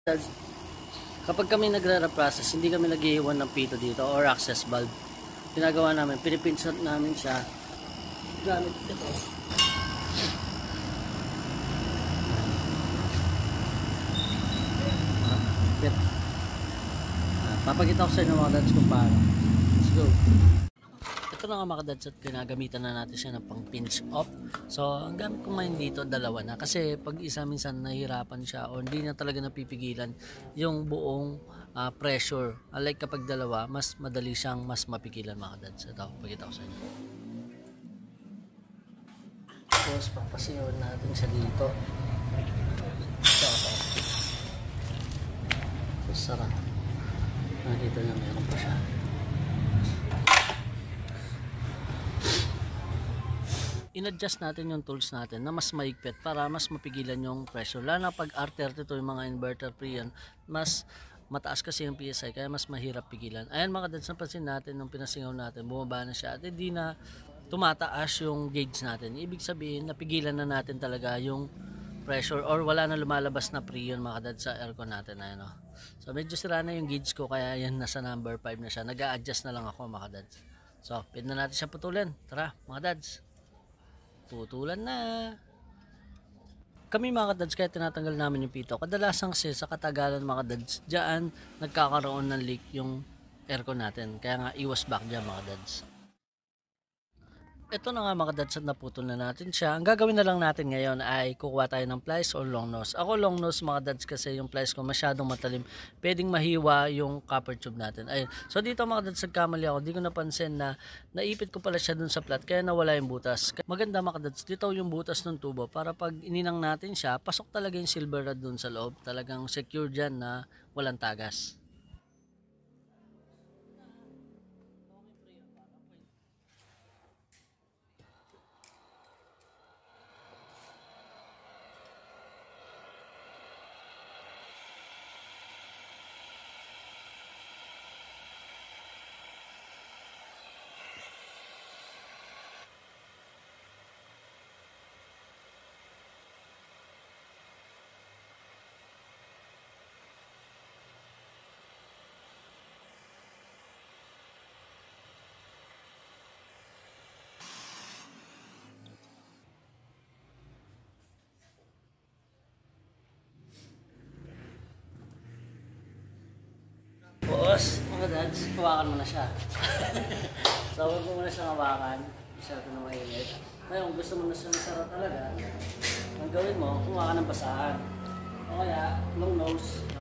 Kapag kami nagre-reprocess, hindi kami nag-iiwan ng pito dito or access valve. Ginagawa namin, pinipinsat namin siya gamit ito. Papakita ko sa inyo mga dads kung paano. Let's go. Ito na nga mga dads at ginagamitan na natin siya ng pang pinch off. So ang gamit ko ngayon dito dalawa na, kasi pag isa minsan nahihirapan siya o hindi na talaga napipigilan yung buong pressure. Like kapag dalawa, mas madali siyang mas mapigilan mga dads. Ito, pakita ko sa inyo. Tapos papasingawan natin siya dito. Ito. So sarap. Dito na meron pa siya. In-adjust natin yung tools natin na mas maigpit para mas mapigilan yung pressure. Lalo na pag R32 yung mga inverter pre yan, mas mataas kasi yung PSI kaya mas mahirap pigilan. Ayan mga dads, napansin natin nung pinasingaw natin, bumaba na siya at hindi na tumataas yung gauge natin. Ibig sabihin napigilan na natin talaga yung pressure or wala na lumalabas na pre yun mga dads sa aircon natin. Ayan, oh. So medyo sira na yung gauge ko kaya yan nasa number 5 na siya. Nag-a-adjust na lang ako mga dads. So pwede na natin siya putulin. Tara mga dads, putulan na. Kami mga dads, kaya tinatanggal namin yung pito, kadalasan kasi sa katagalan mga dads, diyan nagkakaroon ng leak yung aircon natin. Kaya nga iwas back dyan mga dads. Ito na nga mga dads at naputol na natin siya. Ang gagawin na lang natin ngayon ay kukuha tayo ng plies or long nose. Ako long nose mga dads kasi yung plies ko masyadong matalim. Pwedeng mahiwa yung copper tube natin. Ayun. So dito mga dads, nagkamali ako. Hindi ko napansin na naipit ko pala siya dun sa plat kaya nawala yung butas. Maganda mga dads, dito yung butas ng tubo para pag ininang natin siya, pasok talaga yung silver rod dun sa loob. Talagang secure dyan na walang tagas. Boss, mga dads, hawakan mo na siya. So, huwag mo muna siyang hawakan. Masyado na mainit. Ngayon, gusto mo na siyang sara talaga, ang gawin mo, kumuha ka ng basahan. O kaya, long nose.